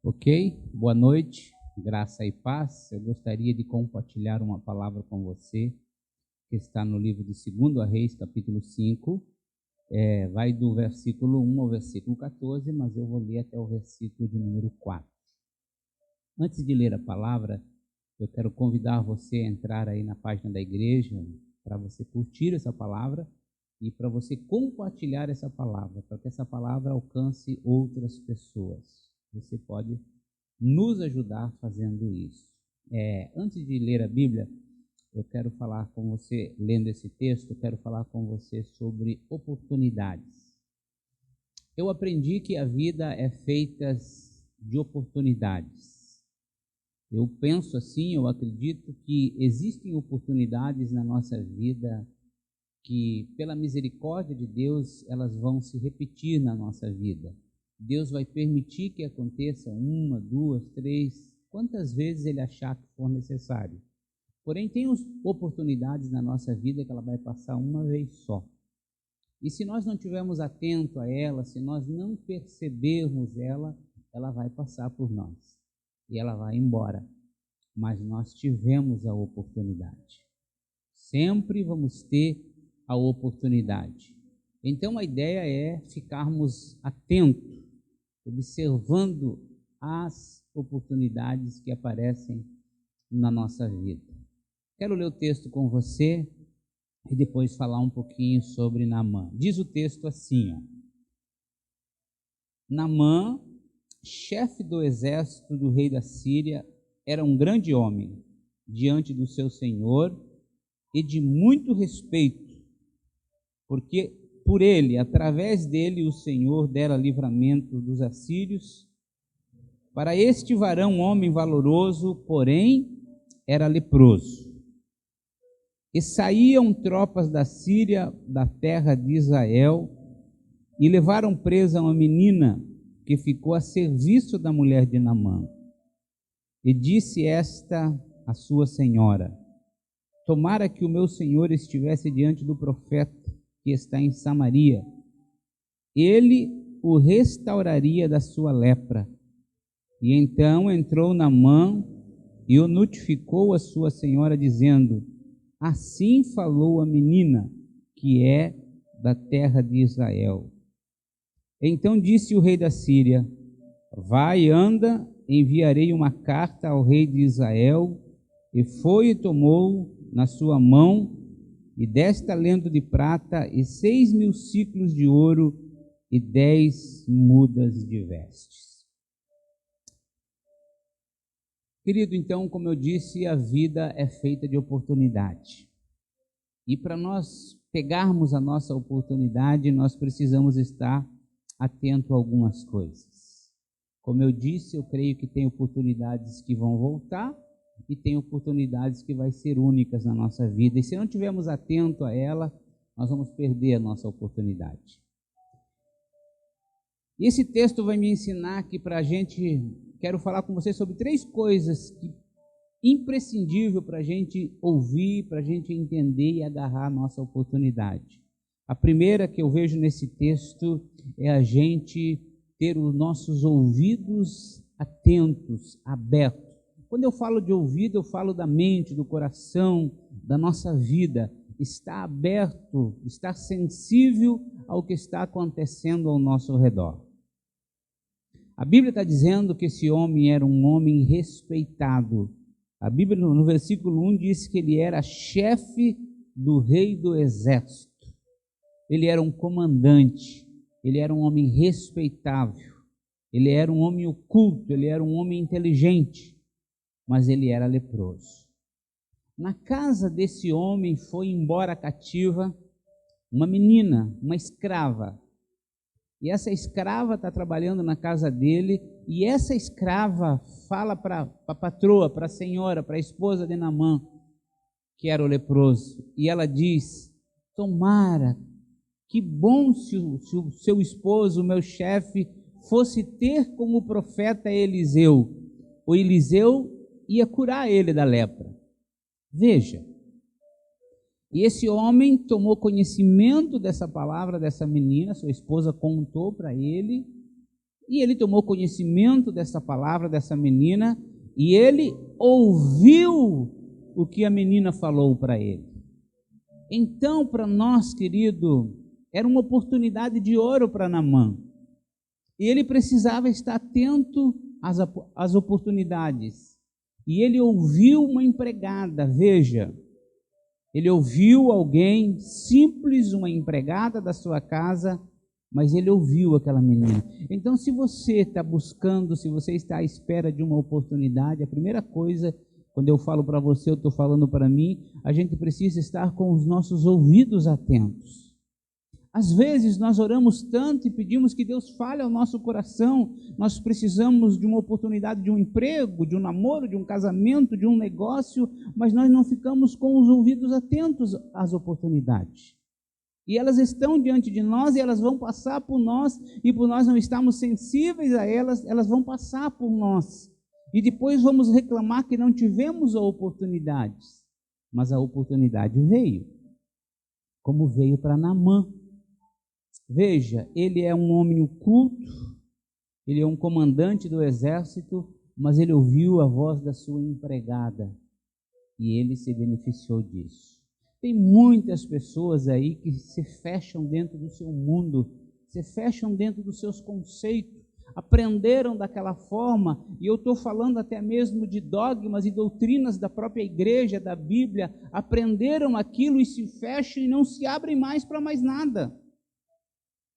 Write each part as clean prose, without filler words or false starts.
Ok? Boa noite, graça e paz. Eu gostaria de compartilhar uma palavra com você que está no livro de 2 Reis, capítulo 5. Vai do versículo 1 ao versículo 14, mas eu vou ler até o versículo de número 4. Antes de ler a palavra, eu quero convidar você a entrar aí na página da igreja para você curtir essa palavra e para você compartilhar essa palavra, para que essa palavra alcance outras pessoas. Você pode nos ajudar fazendo isso. Antes de ler a Bíblia, eu quero falar com você, lendo esse texto, eu quero falar com você sobre oportunidades. Eu aprendi que a vida é feita de oportunidades. Eu penso assim, eu acredito que existem oportunidades na nossa vida que, pela misericórdia de Deus, elas vão se repetir na nossa vida. Deus vai permitir que aconteça 1, 2, 3, quantas vezes Ele achar que for necessário. Porém, tem oportunidades na nossa vida que ela vai passar uma vez só. E se nós não estivermos atentos a ela, se nós não percebermos ela, ela vai passar por nós. E ela vai embora. Mas nós tivemos a oportunidade. Sempre vamos ter a oportunidade. Então, a ideia é ficarmos atentos, observando as oportunidades que aparecem na nossa vida. Quero ler o texto com você e depois falar um pouquinho sobre Naamã. Diz o texto assim, Naamã, chefe do exército do rei da Síria, era um grande homem diante do seu senhor e de muito respeito, porque por ele, através dele, o Senhor dera livramento dos assírios. Para este varão, homem valoroso, porém, era leproso. E saíam tropas da Síria, da terra de Israel, e levaram presa uma menina que ficou a serviço da mulher de Naamã. E disse esta a sua senhora: tomara que o meu senhor estivesse diante do profeta que está em Samaria, ele o restauraria da sua lepra. E então entrou Naamã e o notificou a sua senhora, dizendo: assim falou a menina, que é da terra de Israel. Então disse o rei da Síria: vai, anda, enviarei uma carta ao rei de Israel. E foi e tomou na sua mão e 10 talentos de prata e 6.000 siclos de ouro e 10 mudas de vestes. Querido, então, como eu disse, a vida é feita de oportunidade. E para nós pegarmos a nossa oportunidade, nós precisamos estar atento a algumas coisas. Como eu disse, eu creio que tem oportunidades que vão voltar e tem oportunidades que vai ser únicas na nossa vida. E se não estivermos atentos a ela, nós vamos perder a nossa oportunidade. E esse texto vai me ensinar que para a gente, quero falar com você sobre 3 coisas que imprescindível para a gente ouvir, para a gente entender e agarrar a nossa oportunidade. A primeira que eu vejo nesse texto é a gente ter os nossos ouvidos atentos, abertos. Quando eu falo de ouvido, eu falo da mente, do coração, da nossa vida. Estar aberto, estar sensível ao que está acontecendo ao nosso redor. A Bíblia está dizendo que esse homem era um homem respeitado. A Bíblia, no versículo 1, diz que ele era chefe do rei do exército. Ele era um comandante, ele era um homem respeitável, ele era um homem oculto, ele era um homem inteligente, mas ele era leproso. Na casa desse homem foi embora cativa uma menina, uma escrava. E essa escrava está trabalhando na casa dele, e essa escrava fala para a patroa, para a senhora, para a esposa de Naamã, que era o leproso, e ela diz: tomara, que bom se o seu esposo, o meu chefe, fosse ter como o profeta Eliseu. O Eliseu ia curar ele da lepra. Veja, e esse homem tomou conhecimento dessa palavra dessa menina, sua esposa contou para ele, E ele tomou conhecimento dessa palavra, dessa menina, e ele ouviu o que a menina falou para ele. Então, para nós, querido, era uma oportunidade de ouro para Naamã. E ele precisava estar atento às oportunidades. E ele ouviu uma empregada, veja, ele ouviu alguém simples, uma empregada da sua casa, mas ele ouviu aquela menina. Então, se você está buscando, se você está à espera de uma oportunidade, a primeira coisa, quando eu falo para você, eu estou falando para mim, a gente precisa estar com os nossos ouvidos atentos. Às vezes nós oramos tanto e pedimos que Deus fale ao nosso coração, nós precisamos de uma oportunidade de um emprego, de um namoro, de um casamento, de um negócio, mas nós não ficamos com os ouvidos atentos às oportunidades. E elas estão diante de nós e elas vão passar por nós, e por nós não estarmos sensíveis a elas, elas vão passar por nós. E depois vamos reclamar que não tivemos a oportunidade. Mas a oportunidade veio, como veio para Naamã. Veja, ele é um homem oculto, ele é um comandante do exército, mas ele ouviu a voz da sua empregada e ele se beneficiou disso. Tem muitas pessoas aí que se fecham dentro do seu mundo, se fecham dentro dos seus conceitos, aprenderam daquela forma, e eu estou falando até mesmo de dogmas e doutrinas da própria igreja, da Bíblia, aprenderam aquilo e se fecham e não se abrem mais para mais nada.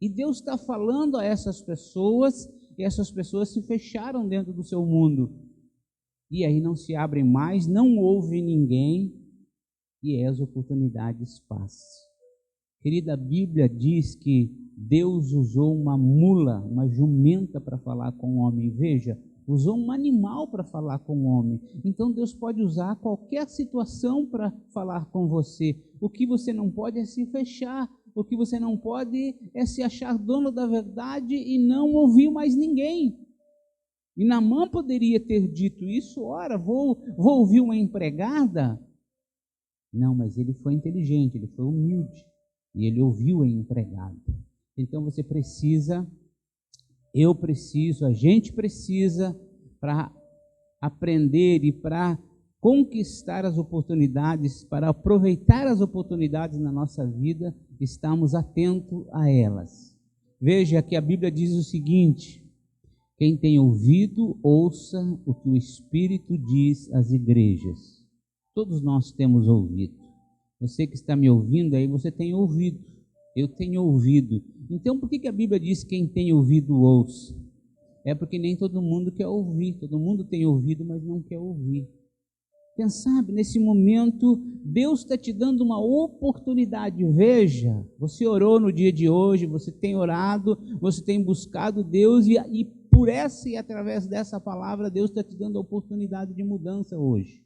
E Deus está falando a essas pessoas, e essas pessoas se fecharam dentro do seu mundo. E aí não se abrem mais, não ouve ninguém, e as oportunidades passam. Querida, a Bíblia diz que Deus usou uma mula, uma jumenta para falar com o homem. Veja, usou um animal para falar com o homem. Então Deus pode usar qualquer situação para falar com você. O que você não pode é se fechar. O que você não pode é se achar dono da verdade e não ouvir mais ninguém. E Naamã poderia ter dito isso, ora, vou ouvir uma empregada. Não, mas ele foi inteligente, ele foi humilde. E ele ouviu a empregada. Então você precisa, eu preciso, a gente precisa, para aprender e para conquistar as oportunidades, para aproveitar as oportunidades na nossa vida, estamos atentos a elas. Veja que a Bíblia diz o seguinte: quem tem ouvido, ouça o que o Espírito diz às igrejas. Todos nós temos ouvido. Você que está me ouvindo aí, você tem ouvido. Eu tenho ouvido. Então, por que a Bíblia diz quem tem ouvido, ouça? É porque nem todo mundo quer ouvir. Todo mundo tem ouvido, mas não quer ouvir. Quem sabe, nesse momento, Deus está te dando uma oportunidade. Veja, você orou no dia de hoje, você tem orado, você tem buscado Deus, e por essa e através dessa palavra, Deus está te dando a oportunidade de mudança hoje.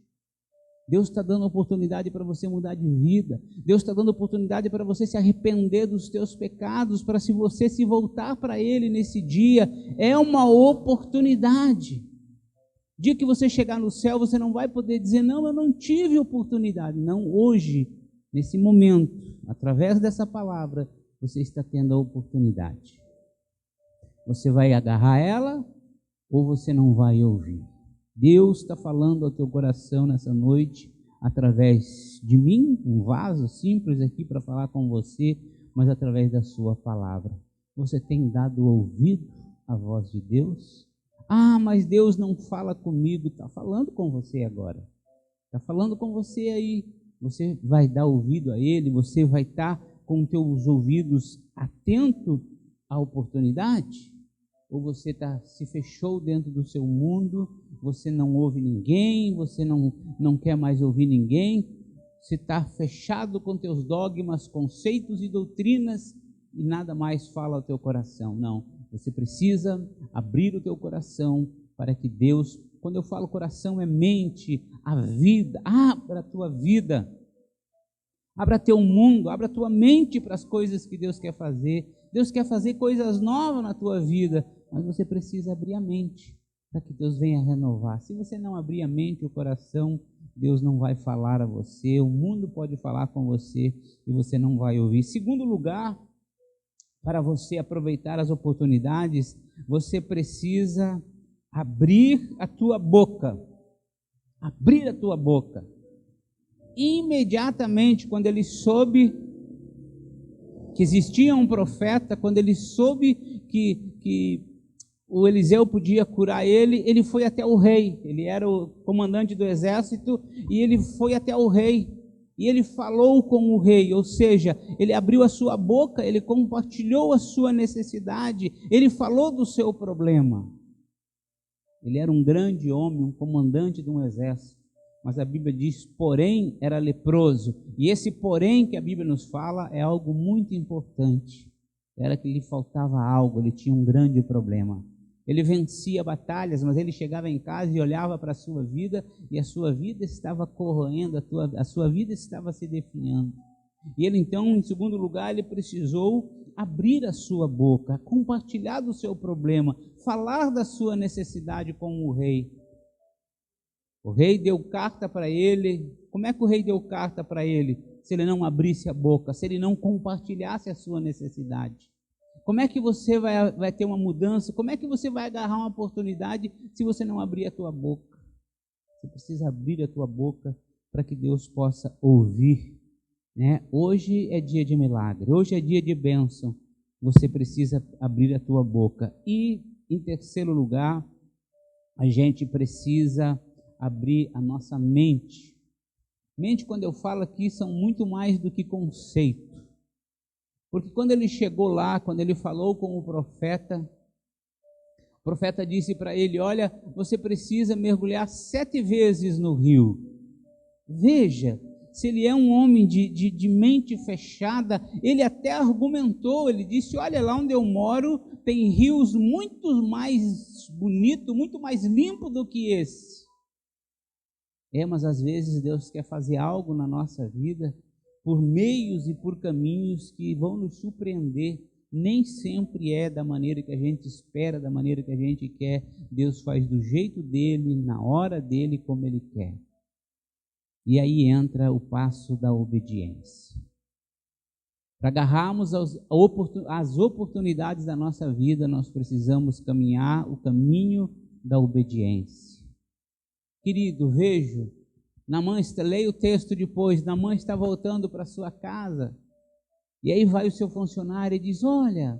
Deus está dando oportunidade para você mudar de vida. Deus está dando oportunidade para você se arrepender dos teus pecados, para se você se voltar para Ele nesse dia. É uma oportunidade. Dia que você chegar no céu, você não vai poder dizer, não, eu não tive oportunidade. Não, hoje, nesse momento, através dessa palavra, você está tendo a oportunidade. Você vai agarrar ela ou você não vai ouvir? Deus está falando ao teu coração nessa noite, através de mim, um vaso simples aqui para falar com você, mas através da sua palavra. Você tem dado ouvido à voz de Deus? Ah, mas Deus não fala comigo. Está falando com você agora. Está falando com você aí. Você vai dar ouvido a Ele, você vai estar com teus ouvidos atentos à oportunidade? Ou você se fechou dentro do seu mundo, você não ouve ninguém, você não quer mais ouvir ninguém, você está fechado com teus dogmas, conceitos e doutrinas e nada mais fala ao teu coração. Não, você precisa abrir o teu coração para que Deus, quando eu falo coração é mente, a vida, abra a tua vida, abra teu mundo, abra tua mente para as coisas que Deus quer fazer. Deus quer fazer coisas novas na tua vida, mas você precisa abrir a mente para que Deus venha renovar. Se você não abrir a mente, o coração, Deus não vai falar a você, o mundo pode falar com você e você não vai ouvir. Segundo lugar, para você aproveitar as oportunidades, você precisa abrir a tua boca. Abrir a tua boca. Imediatamente, quando ele soube que existia um profeta, quando ele soube que o Eliseu podia curar ele, ele foi até o rei. Ele era o comandante do exército e ele foi até o rei. E ele falou com o rei, ou seja, ele abriu a sua boca, ele compartilhou a sua necessidade, ele falou do seu problema. Ele era um grande homem, um comandante de um exército, mas a Bíblia diz, porém, era leproso. E esse porém que a Bíblia nos fala é algo muito importante. Era que lhe faltava algo, ele tinha um grande problema. Ele vencia batalhas, mas ele chegava em casa e olhava para a sua vida, e a sua vida estava corroendo, a sua vida estava se definhando. E ele então, em segundo lugar, ele precisou abrir a sua boca, compartilhar do seu problema, falar da sua necessidade com o rei. O rei deu carta para ele. Como é que o rei deu carta para ele? Se ele não abrisse a boca, se ele não compartilhasse a sua necessidade. Como é que você vai ter uma mudança? Como é que você vai agarrar uma oportunidade se você não abrir a tua boca? Você precisa abrir a tua boca para que Deus possa ouvir, né? Hoje é dia de milagre, hoje é dia de bênção. Você precisa abrir a tua boca. E, em terceiro lugar, a gente precisa abrir a nossa mente. Mente, quando eu falo aqui, são muito mais do que conceito. Porque quando ele chegou lá, quando ele falou com o profeta disse para ele, olha, você precisa mergulhar 7 vezes no rio. Veja, se ele é um homem de mente fechada, ele até argumentou, ele disse, olha, lá onde eu moro tem rios muito mais bonitos, muito mais limpos do que esse. Mas às vezes Deus quer fazer algo na nossa vida por meios e por caminhos que vão nos surpreender. Nem sempre é da maneira que a gente espera, da maneira que a gente quer. Deus faz do jeito dele, na hora dele, como ele quer. E aí entra o passo da obediência. Para agarrarmos as oportunidades da nossa vida, nós precisamos caminhar o caminho da obediência. Querido, veja, Naamã, leia o texto depois, Naamã está voltando para sua casa, e aí vai o seu funcionário e diz, olha,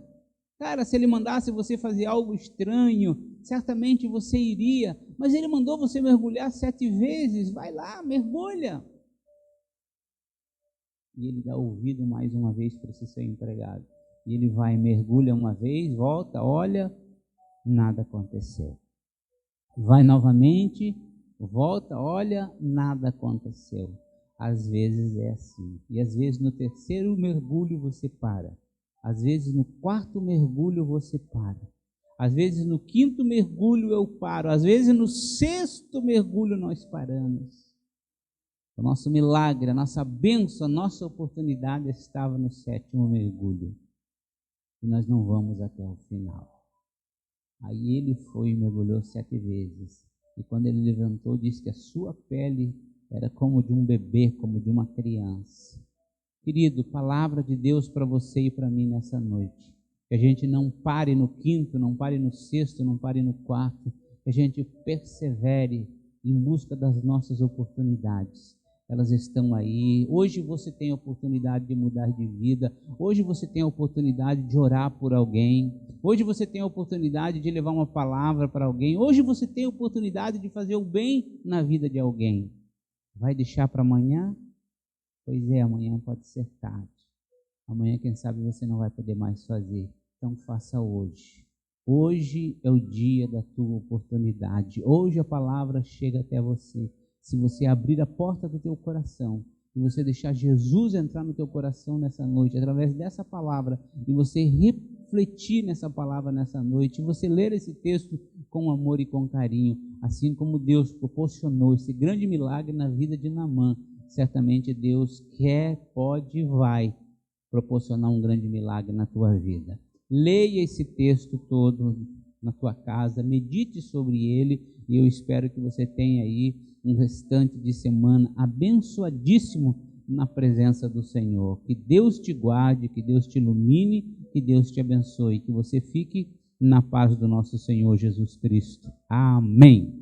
cara, se ele mandasse você fazer algo estranho, certamente você iria, mas ele mandou você mergulhar 7 vezes, vai lá, mergulha. E ele dá ouvido mais uma vez para esse seu empregado, e ele vai, mergulha uma vez, volta, olha, nada aconteceu. Vai novamente, volta, olha, nada aconteceu. Às vezes é assim. E às vezes no 3º mergulho você para. Às vezes no 4º mergulho você para. Às vezes no 5º mergulho eu paro. Às vezes no 6º mergulho nós paramos. O nosso milagre, a nossa bênção, a nossa oportunidade estava no 7º mergulho. E nós não vamos até o final. Aí ele foi e mergulhou 7 vezes. E quando ele levantou, disse que a sua pele era como de um bebê, como de uma criança. Querido, palavra de Deus para você e para mim nessa noite. Que a gente não pare no 5º, não pare no 6º, não pare no 4º. Que a gente persevere em busca das nossas oportunidades. Elas estão aí. Hoje você tem a oportunidade de mudar de vida. Hoje você tem a oportunidade de orar por alguém. Hoje você tem a oportunidade de levar uma palavra para alguém. Hoje você tem a oportunidade de fazer o bem na vida de alguém. Vai deixar para amanhã? Pois é, amanhã pode ser tarde. Amanhã, quem sabe, você não vai poder mais fazer. Então faça hoje. Hoje é o dia da tua oportunidade. Hoje a palavra chega até você. Se você abrir a porta do teu coração e você deixar Jesus entrar no teu coração nessa noite, através dessa palavra, e você refletir nessa palavra nessa noite, e você ler esse texto com amor e com carinho, assim como Deus proporcionou esse grande milagre na vida de Naamã, certamente Deus quer, pode e vai proporcionar um grande milagre na tua vida. Leia esse texto todo na tua casa, medite sobre ele, e eu espero que você tenha aí um restante de semana abençoadíssimo na presença do Senhor. Que Deus te guarde, que Deus te ilumine, que Deus te abençoe, que você fique na paz do nosso Senhor Jesus Cristo. Amém.